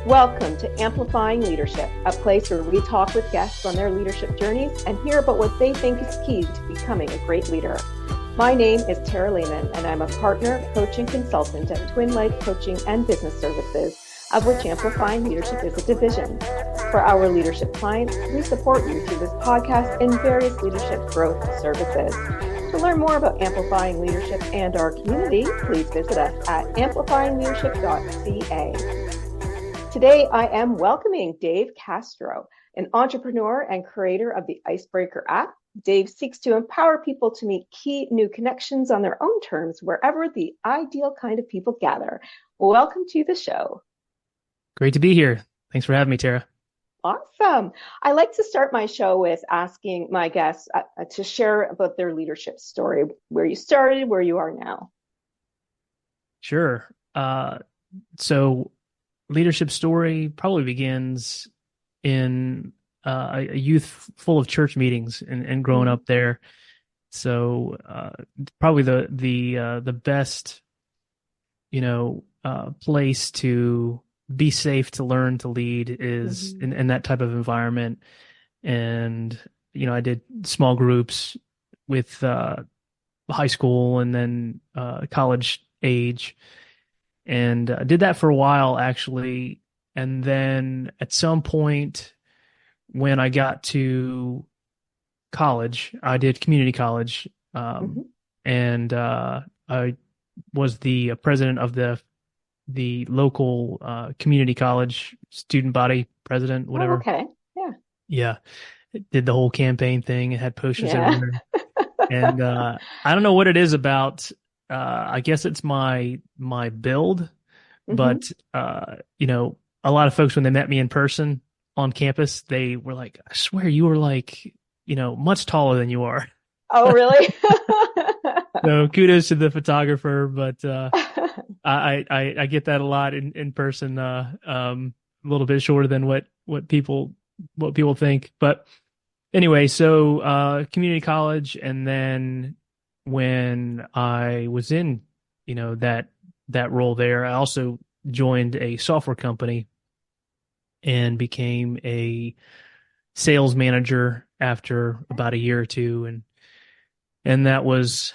Welcome to Amplifying Leadership, a place where we talk with guests on their leadership journeys and hear about what they think is key to becoming a great leader. My name is Tara Lehman, and I'm a partner, coach, and consultant at Twin Life Coaching and Business Services, of which Amplifying Leadership is a division. For our leadership clients, we support you through this podcast in various leadership growth services. To learn more about Amplifying Leadership and our community, please visit us at amplifyingleadership.ca. Today, I am welcoming Dave Castro, an entrepreneur and creator of the IceBrekr app. Dave seeks to empower people to meet key new connections on their own terms wherever the ideal kind of people gather. Welcome to the show. Great to be here. Thanks for having me, Tara. Awesome. I like to start my show with asking my guests to share about their leadership story, where you started, where you are now. Sure. So leadership story probably begins in a youth full of church meetings and growing up there. So probably the best, place to be safe, to learn, to lead is in that type of environment. And, I did small groups with high school and then college age. And I did that for a while, actually. And then at some point when I got to college, I did community college. And I was the president of the local community college student body president, whatever. Oh, okay. Yeah. Yeah. Did the whole campaign thing and had posters everywhere. And I don't know what it is about. I guess it's my build, but a lot of folks, when they met me in person on campus, they were like, "I swear you were like, much taller than you are." Oh, really? So kudos to the photographer, but I get that a lot in person. A little bit shorter than what people think, but anyway, so community college, and then when I was in, that role there, I also joined a software company and became a sales manager after about a year or two. And that was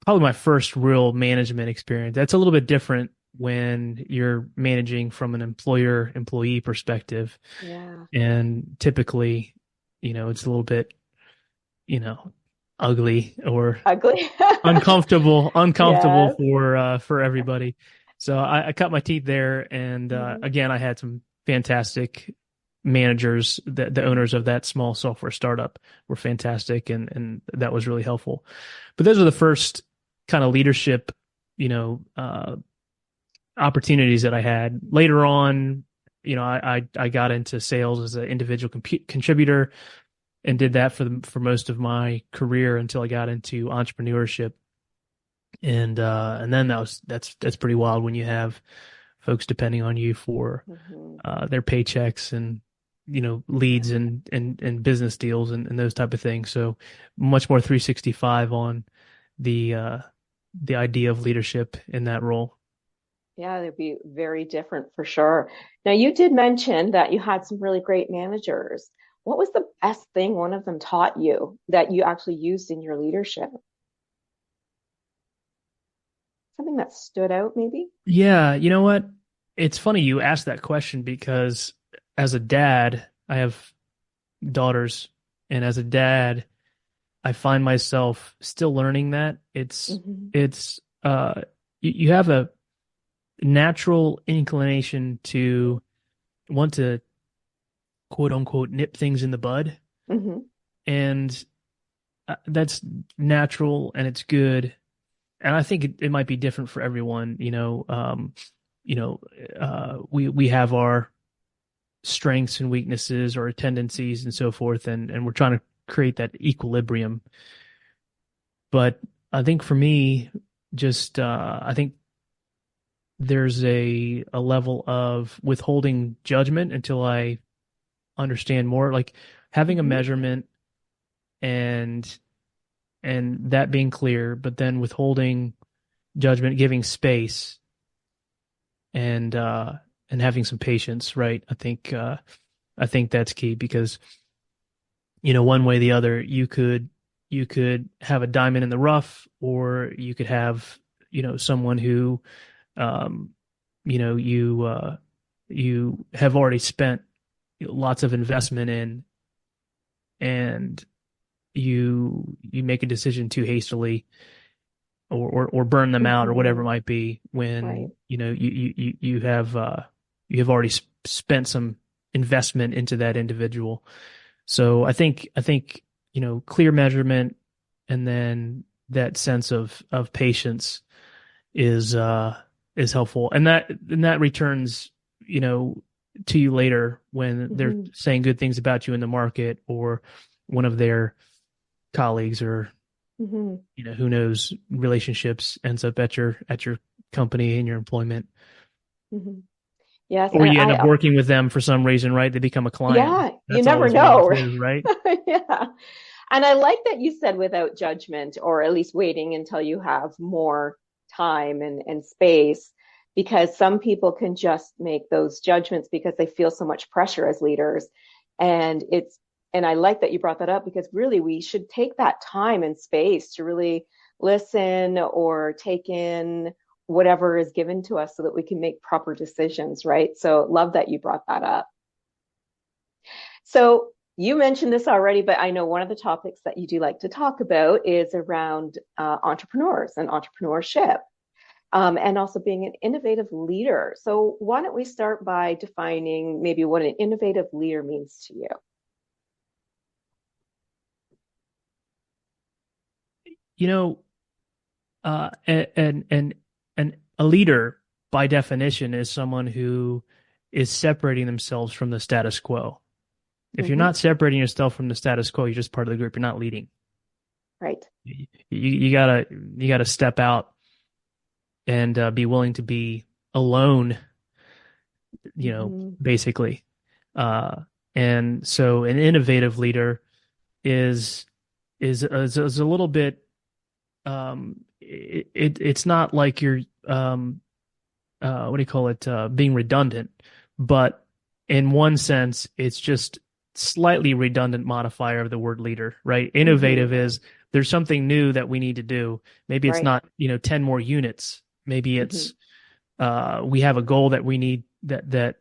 probably my first real management experience. That's a little bit different when you're managing from an employer-employee perspective. Yeah. And typically, it's a little bit, ugly or uncomfortable yes. for everybody. So I cut my teeth there, and again, I had some fantastic managers. The owners of that small software startup were fantastic, and that was really helpful. But those are the first kind of leadership, opportunities that I had. Later on, I got into sales as an individual contributor, and did that for most of my career until I got into entrepreneurship. And then that's pretty wild when you have folks depending on you for their paychecks and leads and business deals and those type of things. So much more 365 on the idea of leadership in that role. Yeah, they'd be very different for sure. Now, you did mention that you had some really great managers. What was the best thing one of them taught you that you actually used in your leadership? Something that stood out, maybe? Yeah, you know what? It's funny you asked that question, because as a dad, I have daughters, and as a dad, I find myself still learning that. You have a natural inclination to want to quote unquote nip things in the bud. And that's natural and it's good. And I think it might be different for everyone. We have our strengths and weaknesses or tendencies and so forth, and we're trying to create that equilibrium. But I think for me, just I think there's a level of withholding judgment until I understand more, like having a measurement and that being clear, but then withholding judgment, giving space, and and having some patience, right? I think that's key because, one way or the other, you could have a diamond in the rough, or you could have, someone who, um, you have already spent lots of investment in, and you make a decision too hastily, or burn them out, or whatever it might be, Right. when you have already spent some investment into that individual. So I think clear measurement, and then that sense of patience is helpful, and that returns to you later when they're saying good things about you in the market, or one of their colleagues, or who knows, relationships ends up at your company and your employment, Yes, or and you end up working with them for some reason, right? They become a client. yeah, you That's never always a way know, too, right? yeah. And I like that you said without judgment, or at least waiting until you have more time and space, because some people can just make those judgments because they feel so much pressure as leaders. And and I like that you brought that up, because really we should take that time and space to really listen or take in whatever is given to us so that we can make proper decisions, right? So love that you brought that up. So you mentioned this already, but I know one of the topics that you do like to talk about is around entrepreneurs and entrepreneurship, and also being an innovative leader. So why don't we start by defining maybe what an innovative leader means to you? You know, and a leader by definition is someone who is separating themselves from the status quo. If you're Mm-hmm. not separating yourself from the status quo, you're just part of the group. You're not leading. Right. You gotta step out and be willing to be alone, Mm-hmm. basically. Uh, and so an innovative leader is is a little bit, it's not like you're, what do you call it, being redundant, but in one sense it's just slightly redundant modifier of the word leader, right? Innovative Mm-hmm. is there's something new that we need to do. Maybe it's Right. not 10 more units. Maybe Mm-hmm. it's we have a goal that we need, that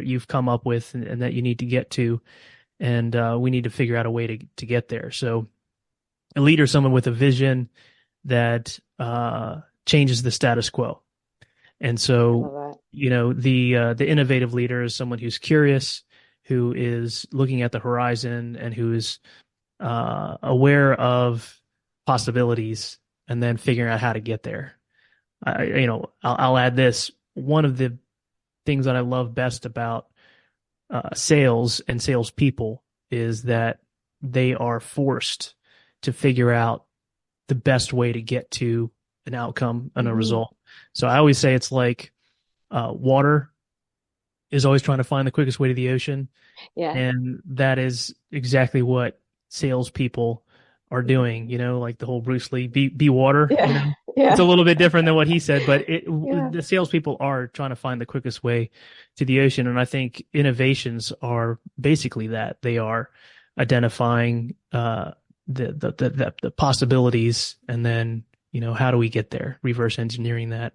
you've come up with, and that you need to get to, and we need to figure out a way to get there. So a leader is someone with a vision that changes the status quo. And I so, love the innovative leader is someone who's curious, who is looking at the horizon, and who is aware of possibilities, and then figuring out how to get there. I'll add this. One of the things that I love best about sales and salespeople is that they are forced to figure out the best way to get to an outcome and a that. result. So I always say it's like water is always trying to find the quickest way to the ocean. Yeah. And that is exactly what salespeople are doing, like the whole Bruce Lee, be water. Yeah. It's Yeah. a little bit different than what he said, but Yeah. the salespeople are trying to find the quickest way to the ocean. And I think innovations are basically that. They are identifying the possibilities, and then, how do we get there? Reverse engineering that.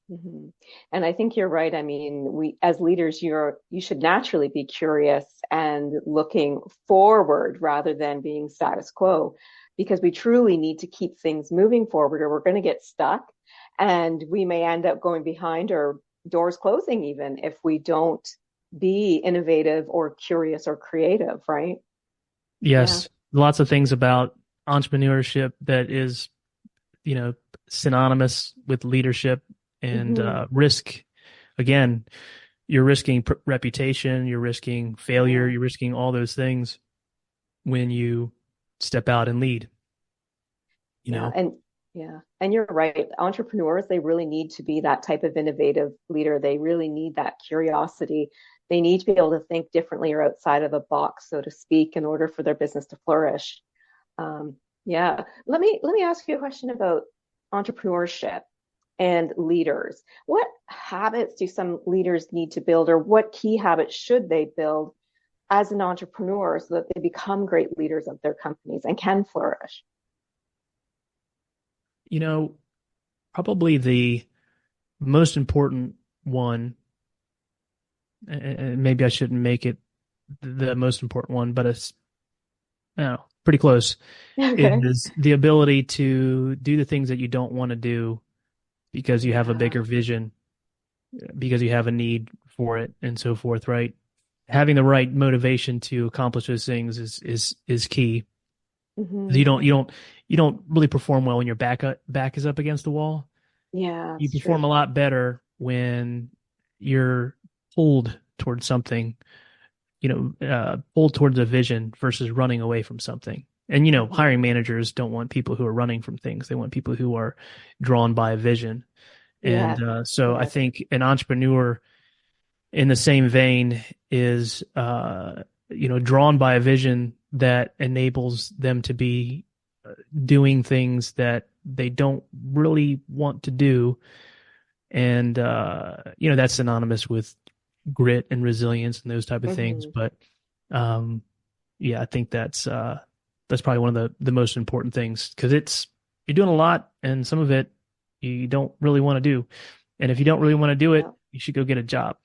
Mm-hmm. And I think you're right. I mean, we as leaders, you should naturally be curious and looking forward rather than being status quo, because we truly need to keep things moving forward, or we're going to get stuck, and we may end up going behind, or doors closing even, if we don't be innovative or curious or creative, right? Yeah. Yes, lots of things about entrepreneurship that is, synonymous with leadership and Mm-hmm. risk. Again, you're risking reputation, you're risking failure, Yeah. you're risking all those things when you step out and lead, you Yeah, know? and you're right. Entrepreneurs, they really need to be that type of innovative leader. They really need that curiosity. They need to be able to think differently or outside of the box, so to speak, in order for their business to flourish. Um, yeah. Let me ask you a question about entrepreneurship. and leaders. What habits do some leaders need to build, or what key habits should they build as an entrepreneur so that they become great leaders of their companies and can flourish? You know, probably the most important one, and maybe I shouldn't make it the most important one, but it's, I don't know, pretty close, Okay. is the ability to do the things that you don't want to do because you have a Yeah. bigger vision, because you have a need for it, and so forth, right? Having the right motivation to accomplish those things is key. Hmm. You don't really perform well when your back is up against the wall. Yeah, You it's true. perform a lot better when you're pulled towards something, pulled towards a vision versus running away from something. And, hiring Hmm. managers don't want people who are running from things. They want people who are drawn by a vision. And Yes. so I Yes. think an entrepreneur in the same vein is, drawn by a vision that enables them to be doing things that they don't really want to do. And, that's synonymous with grit and resilience and those type of things. Hmm. But, um, yeah, I think that's probably one of the most important things because you're doing a lot and some of it you don't really want to do. And if you don't really want to do it, Yeah. you should go get a job.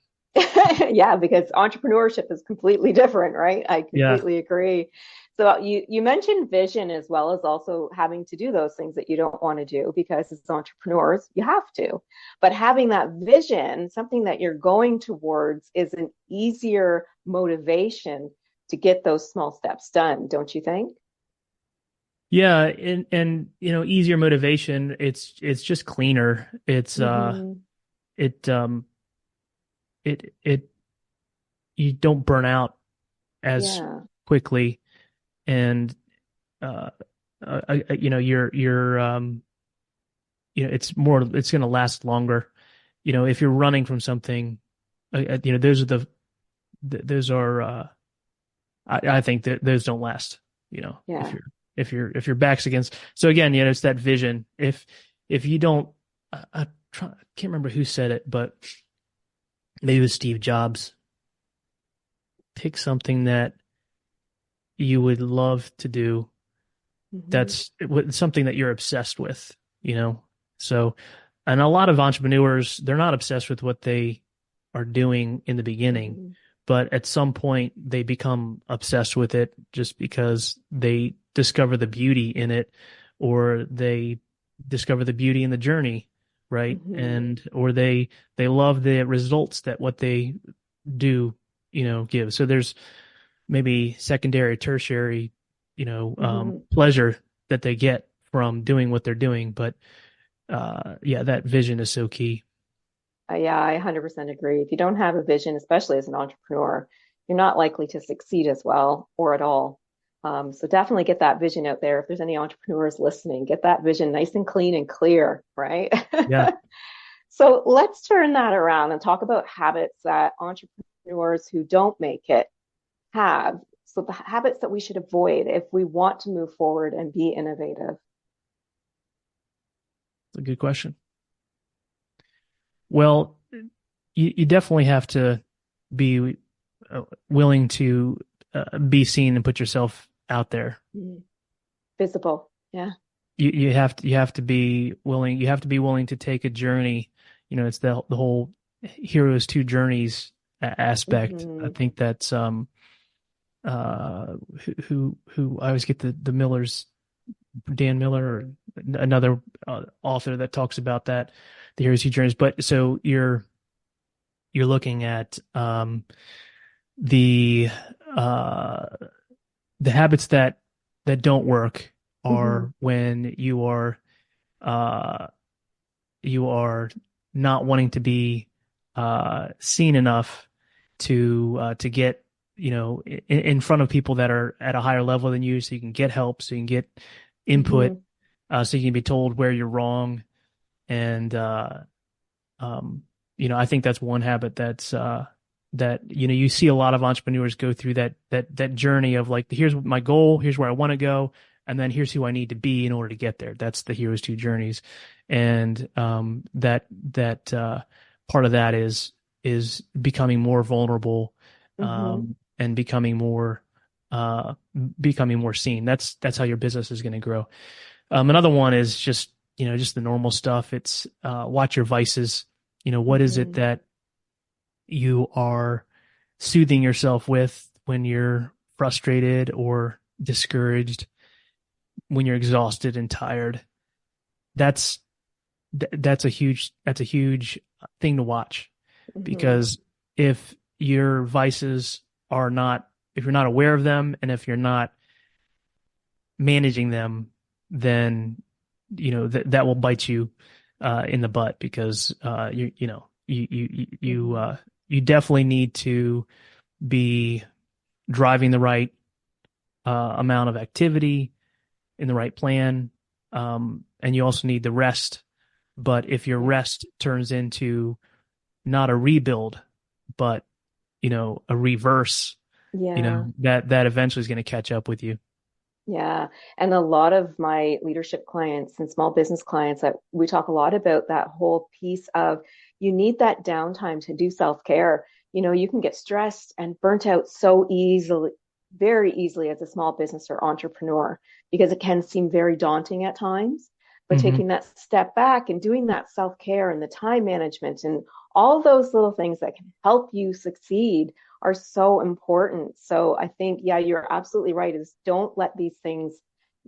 Yeah, because entrepreneurship is completely different, right? I Yeah. completely agree. So you mentioned vision as well as also having to do those things that you don't want to do because as entrepreneurs, you have to. But having that vision, something that you're going towards, is an easier motivation to get those small steps done, don't you think? Yeah, and easier motivation. It's just cleaner. Hmm. It um it you don't burn out as Yeah. quickly and uh it's going to last longer. If you're running from something, those are those are I think that those don't last. If Yeah. if your back's against. So again, it's that vision. If you don't, I can't remember who said it, but maybe it was Steve Jobs. Pick something that you would love to do. Hmm. That's something that you're obsessed with. So, and a lot of entrepreneurs, they're not obsessed with what they are doing in the beginning, Hmm. but at some point they become obsessed with it just because they discover the beauty in it, or they discover the beauty in the journey, right? Hmm. And or they love the results that what they do, give. So there's maybe secondary, tertiary, Hmm. pleasure that they get from doing what they're doing, but yeah, that vision is so key. Yeah, I 100% agree. If you don't have a vision, especially as an entrepreneur, you're not likely to succeed as well or at all. So definitely get that vision out there. If there's any entrepreneurs listening, get that vision nice and clean and clear, right? Yeah. So let's turn that around and talk about habits that entrepreneurs who don't make it have. So the habits that we should avoid if we want to move forward and be innovative. It's a good question. Well, you definitely have to be willing to be seen and put yourself out there. Mhm. Visible. Yeah. You have to be willing. You have to be willing to take a journey. It's the whole heroes two journeys aspect. I Hmm. think that's uh who I always get the Millers, Dan Miller, or another author that talks about that, the heroes two journeys. But so you're looking at the uh the habits that don't work Hmm. are when uh you are not wanting to be seen enough to get in front of people that are at a higher level than you, so you can get help, so you can get input, Hmm. so you can be told where you're wrong. And um I think that's one habit that you see a lot of entrepreneurs go through that journey of like, here's my goal, here's where I want to go, and then here's who I need to be in order to get there. That's the hero's two journeys. And part of that is becoming more vulnerable, Mm-hmm. and uh, becoming more seen. That's how your business is going to grow. Another one is just, just the normal stuff. It's watch your vices. What is it Mm-hmm. that you are soothing yourself with when you're frustrated or discouraged, when you're exhausted and tired? That's that's a huge thing to watch, Mm-hmm. because if your vices are not, if you're not aware of them, and if you're not managing them, then that will bite you in the butt, because Mm-hmm. you definitely need to be driving the right amount of activity in the right plan, and you also need the rest. But if your Yeah. rest turns into not a rebuild, but a reverse, Yeah. that eventually is going to catch up with you. Yeah. And a lot of my leadership clients and small business clients, that we talk a lot about that whole piece of, you need that downtime to do self-care. You can get stressed and burnt out so easily, very easily, as a small business or entrepreneur, because it can seem very daunting at times. But Hmm. taking that step back and doing that self-care and the time management and all those little things that can help you succeed are so important. So I think, yeah, you're absolutely right, is don't let these things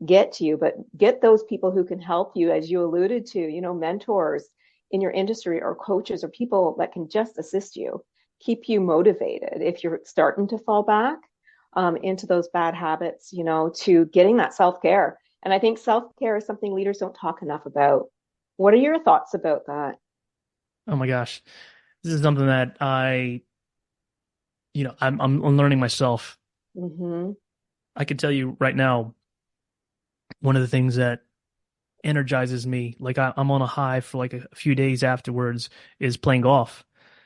get to you, but get those people who can help you, as you alluded to, mentors in your industry or coaches or people that can just assist you, keep you motivated if you're starting to fall back into those bad habits, to getting that self-care. And I think self-care is something leaders don't talk enough about. What are your thoughts about that? Oh my gosh, this is something that I'm learning myself. Mm-hmm. I can tell you right now, one of the things that energizes me, like I'm on a high for like a few days afterwards, is playing golf.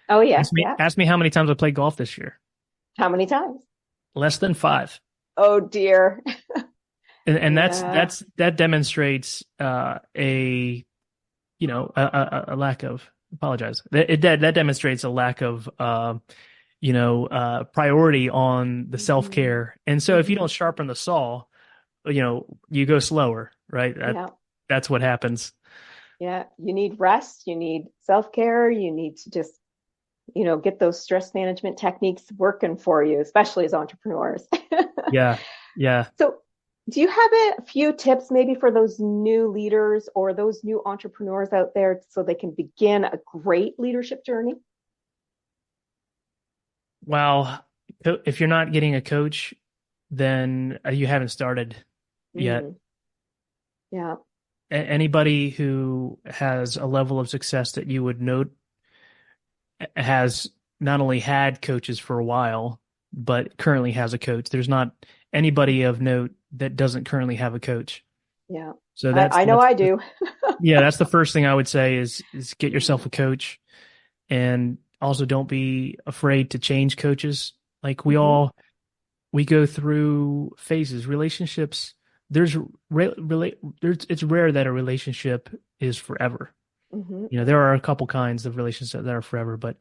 Oh, yeah. Ask me, Yeah. ask me how many times I played golf this year. How many times? Less than five. Oh, dear. And Yeah. that demonstrates a lack of, apologize. That demonstrates a lack of priority on the Mm-hmm. self-care. And so if you don't Mm-hmm. sharpen the saw, you go slower, right? Yeah. That's what happens. Yeah. You need rest. You need self-care. You need to just, get those stress management techniques working for you, especially as entrepreneurs. Yeah. Yeah. So, do you have a few tips maybe for those new leaders or those new entrepreneurs out there so they can begin a great leadership journey? Well, if you're not getting a coach, then you haven't started yet. Mm, yeah. Anybody who has a level of success that you would note has not only had coaches for a while, but currently has a coach. There's not anybody of note that doesn't currently have a coach. Yeah. So I know I do. yeah, that's the first thing I would say is get yourself a coach, and also don't be afraid to change coaches. Like Hmm. we go through phases. Relationships, there's it's rare that a relationship is forever. Hmm. There are a couple kinds of relationships that are forever, but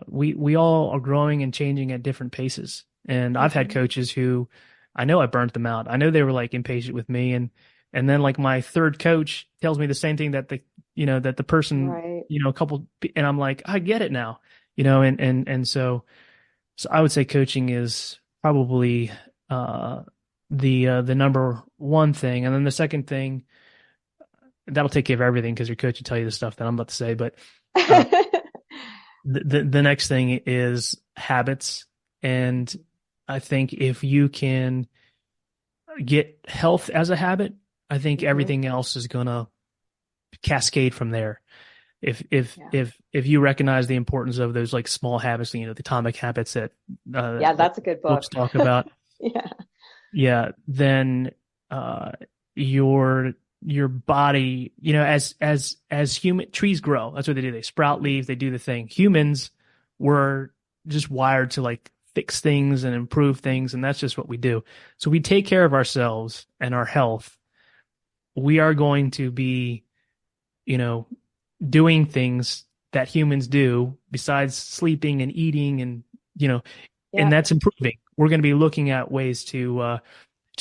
we all are growing and changing at different paces. And I've had Hmm. coaches who I know I burnt them out. I know they were like impatient with me, and then like my third coach tells me the same thing that the person, Right. a couple, and I'm like, I get it now, and so I would say coaching is probably the number one thing. And then the second thing, that'll take care of everything, because your coach will tell you the stuff that I'm about to say. But uh, the next thing is habits. And I think if you can get health as a habit, I think Hmm. everything else is gonna cascade from there. If if Yeah. if if you recognize the importance of those like small habits, the atomic habits Yeah, that that's a good books book. talk about, Yeah. yeah, then uh your body, as human trees grow, that's what they do. They sprout leaves, they do the thing. Humans were just wired to like fix things and improve things, and that's just what we do. So we take care of ourselves and our health. We are going to be doing things that humans do besides sleeping and eating and, and that's improving. We're going to be looking at ways to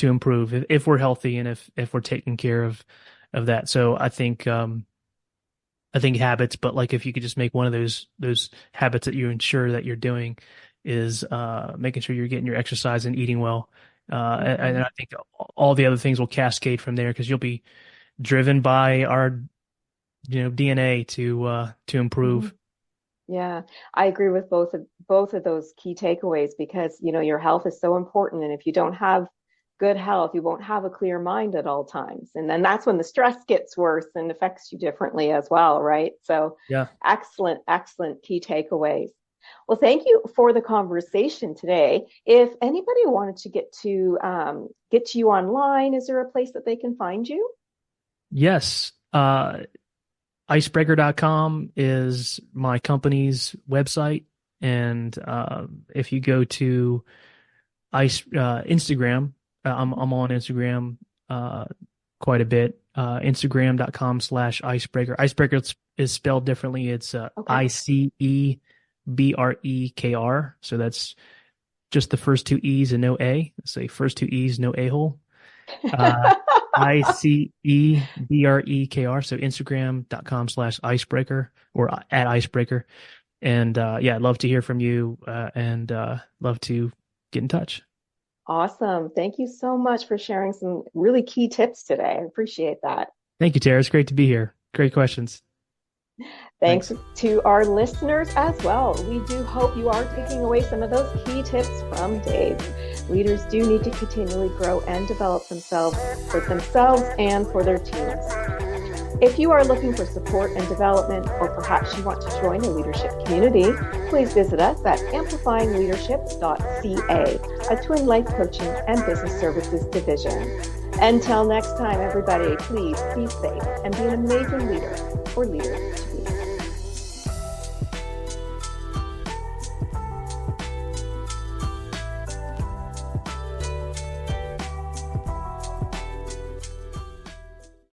improve if we're healthy and if we're taking care of that. So I think habits, but like if you could just make one of those habits that you ensure that you're doing is making sure you're getting your exercise and eating well. And I think all the other things will cascade from there because you'll be driven by our DNA to improve. Yeah, I agree with both of those key takeaways because your health is so important, and if you don't have good health, you won't have a clear mind at all times, and then that's when the stress gets worse and affects you differently as well, right? So, yeah, excellent key takeaways. Well, thank you for the conversation today. If anybody wanted to get to you online, is there a place that they can find you? Yes. IceBrekr.com is my company's website. And if you go to Instagram, I'm on Instagram quite a bit. Instagram.com/IceBrekr. IceBrekr is spelled differently. It's ICEBREKR. So that's just the first two E's and no A. Say first two E's, no A-hole. ICEBREKR. So Instagram.com/IceBrekr or at IceBrekr. And I'd love to hear from you and love to get in touch. Awesome. Thank you so much for sharing some really key tips today. I appreciate that. Thank you, Tara. It's great to be here. Great questions. Thanks to our listeners as well. We do hope you are taking away some of those key tips from Dave. Leaders do need to continually grow and develop themselves for themselves and for their teams. If you are looking for support and development, or perhaps you want to join a leadership community, please visit us at amplifyingleadership.ca, a twin life coaching and business services division. Until next time, everybody, please be safe and be an amazing leader or leader to be.